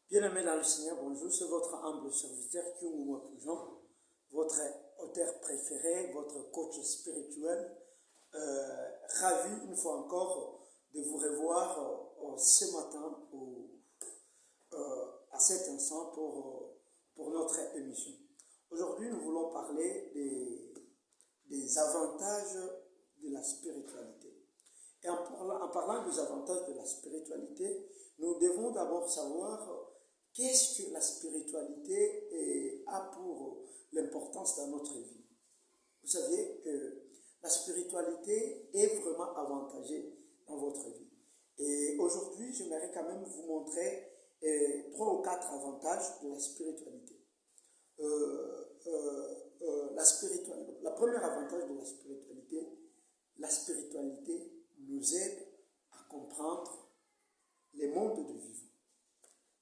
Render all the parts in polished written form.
Bien-aimés dans le Seigneur, bonjour, c'est votre humble serviteur Kyungu Poujon, votre auteur préféré, votre coach spirituel. Ravi une fois encore de vous revoir ce matin à cet instant pour notre émission. Aujourd'hui, nous voulons parler des avantages de la spiritualité. Et en parlant des avantages de la spiritualité, nous devons d'abord savoir qu'est-ce que la spiritualité a pour l'importance dans notre vie. Vous savez que la spiritualité est vraiment avantagée dans votre vie. Et aujourd'hui, j'aimerais quand même vous montrer 3 ou 4 avantages de la spiritualité. La première avantage de la spiritualité nous aide à comprendre les mondes de vivants.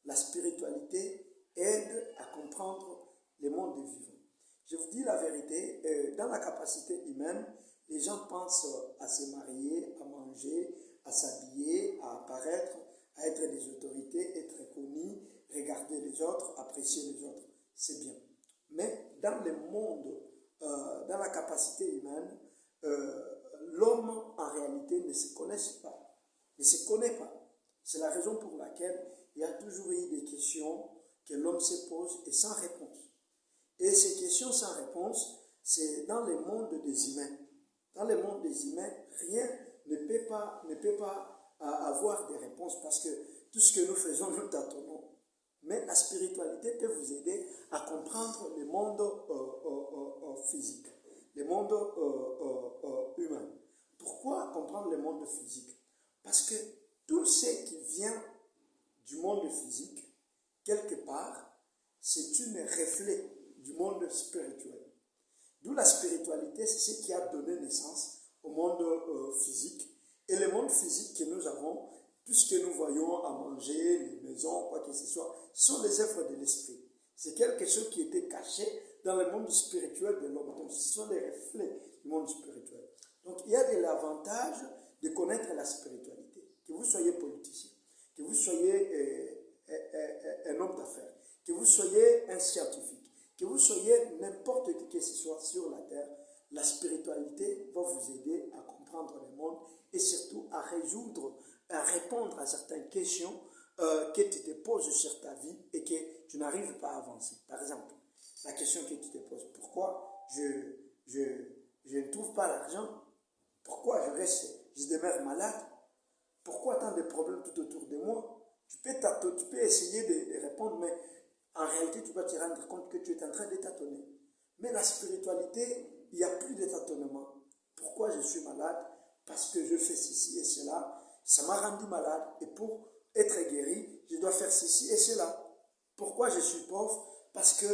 La spiritualité aide à comprendre les mondes de vivants. Je vous dis la vérité, dans la capacité humaine, les gens pensent à se marier, à manger, à s'habiller, à apparaître, à être des autorités, être connus, regarder les autres, apprécier les autres. C'est bien. Mais dans le monde, dans la capacité humaine, l'homme en réalité ne se connaît pas. Ne se connaît pas. C'est la raison pour laquelle il y a toujours eu des questions que l'homme se pose et sans réponse. Et ces questions sans réponse, c'est dans le monde des humains. Dans le monde des humains, rien ne peut pas avoir des réponses parce que tout ce que nous faisons, nous tâtonnons. Mais la spiritualité peut vous aider à comprendre le monde physique, le monde humain. Pourquoi comprendre le monde physique? Parce que tout ce qui vient du monde physique, quelque part, c'est un reflet du monde spirituel. D'où la spiritualité, c'est ce qui a donné naissance au monde physique. Et le monde physique que nous avons, tout ce que nous voyons à manger, les maisons, quoi que ce soit, ce sont les œuvres de l'esprit. C'est quelque chose qui était caché dans le monde spirituel de l'homme. Donc, ce sont les reflets du monde spirituel. Donc, il y a de l'avantage de connaître la spiritualité. Que vous soyez politicien, que vous soyez un homme d'affaires, que vous soyez un scientifique, que vous soyez n'importe qui que ce soit sur la terre, la spiritualité va vous aider à comprendre le monde et surtout à résoudre, à répondre à certaines questions que tu te poses sur ta vie et que tu n'arrives pas à avancer. Par exemple, la question que tu te poses, pourquoi je ne trouve pas l'argent? Pourquoi je demeure malade? Pourquoi tant de problèmes tout autour de moi? Tu peux essayer de répondre, mais en réalité, tu vas te rendre compte que tu es en train de tâtonner. Mais la spiritualité, il n'y a plus de tâtonnement. Pourquoi je suis malade? Parce que je fais ceci et cela. Ça m'a rendu malade. Et pour être guéri, je dois faire ceci et cela. Pourquoi je suis pauvre? Parce que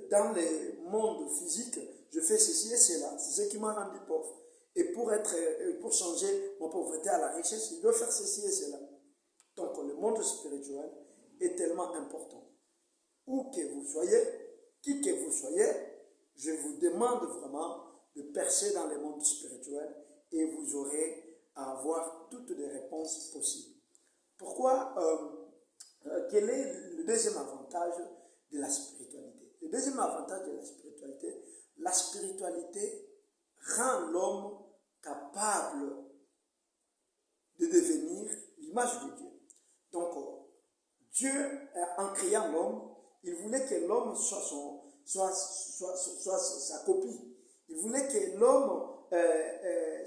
dans le monde physique, je fais ceci et cela. C'est ce qui m'a rendu pauvre. Et pour changer ma pauvreté à la richesse, je dois faire ceci et cela. Donc le monde spirituel est tellement important. Où que vous soyez, qui que vous soyez, je vous demande vraiment de percer dans le monde spirituel et vous aurez à avoir toutes les réponses possibles. Pourquoi quel est le deuxième avantage de la spiritualité? Le deuxième avantage de la spiritualité rend l'homme capable de devenir l'image de Dieu. Donc, Dieu, en créant l'homme, il voulait que l'homme soit sa copie. Il voulait que l'homme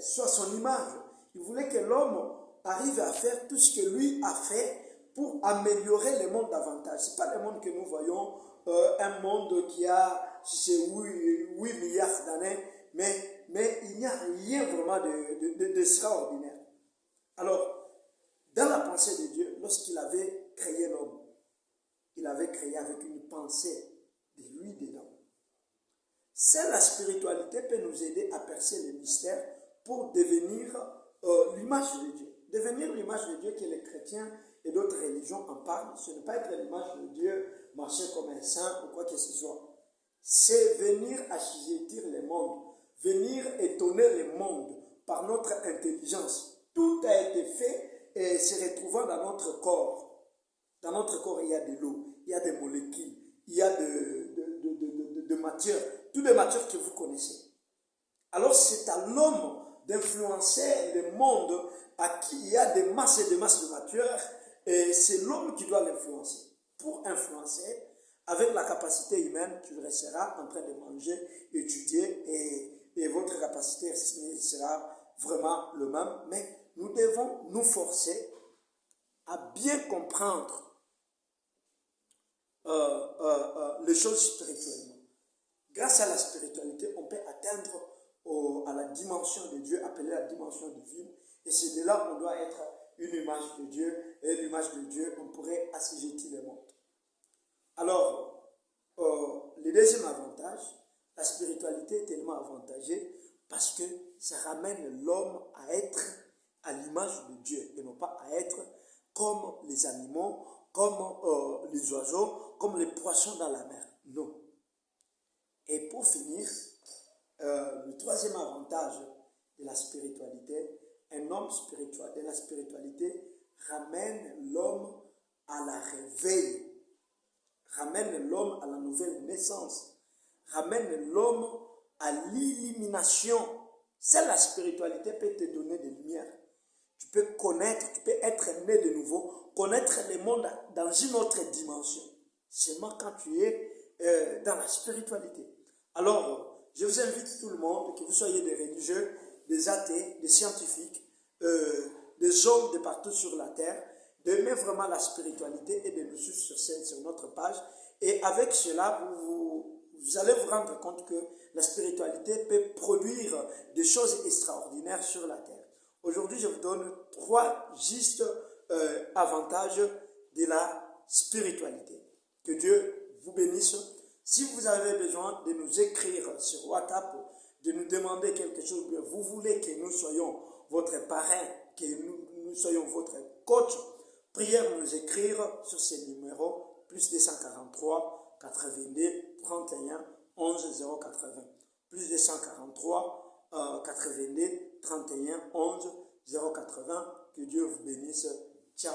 soit son image. Il voulait que l'homme arrive à faire tout ce que lui a fait pour améliorer le monde davantage. Ce n'est pas le monde que nous voyons, un monde qui a 8 milliards d'années, mais il n'y a rien vraiment d'extraordinaire. Alors, dans la pensée de Dieu, lorsqu'il avait créé l'homme, il avait créé avec une pensée de lui dedans. Seule la spiritualité peut nous aider à percer les mystères pour devenir l'image de Dieu. Devenir l'image de Dieu que les chrétiens et d'autres religions en parlent, ce n'est pas être l'image de Dieu, marcher comme un saint ou quoi que ce soit. C'est venir assujettir le monde, venir étonner le monde par notre intelligence. Tout a été fait et se retrouvant dans notre corps. Dans notre corps, il y a de l'eau, il y a des molécules, il y a de matière, toutes les matières que vous connaissez. Alors c'est à l'homme d'influencer le monde à qui il y a des masses et des masses de matière, et c'est l'homme qui doit l'influencer. Pour influencer, avec la capacité humaine, tu resteras en train de manger, étudier, et votre capacité sera vraiment le même, mais nous devons nous forcer à bien comprendre les choses spirituellement. Grâce à la spiritualité, on peut atteindre à la dimension de Dieu, appelée la dimension divine, et c'est de là où on doit être une image de Dieu, et l'image de Dieu, on pourrait assujettir le monde. Alors, le deuxième avantage, la spiritualité est tellement avantagée parce que ça ramène l'homme à être à l'image de Dieu et non pas à être comme les animaux, comme les oiseaux, comme les poissons dans la mer. Non. Et pour finir, le troisième avantage de la spiritualité, un homme spirituel, de la spiritualité ramène l'homme à la réveil, ramène l'homme à la nouvelle naissance, ramène l'homme à l'illumination. Seule la spiritualité peut te donner des lumières. Tu peux connaître, tu peux être né de nouveau, connaître le monde dans une autre dimension. Seulement quand tu es dans la spiritualité. Alors, je vous invite tout le monde, que vous soyez des religieux, des athées, des scientifiques, des hommes de partout sur la terre, d'aimer vraiment la spiritualité et de nous suivre sur notre page. Et avec cela, vous allez vous rendre compte que la spiritualité peut produire des choses extraordinaires sur la terre. Aujourd'hui, je vous donne 3 justes avantages de la spiritualité. Que Dieu vous bénisse. Si vous avez besoin de nous écrire sur WhatsApp, de nous demander quelque chose, vous voulez que nous soyons votre parrain, que nous soyons votre coach, priez nous écrire sur ces numéros, plus 243 82 31 11 080. Plus 243 82 31 11 080. Que Dieu vous bénisse. Ciao.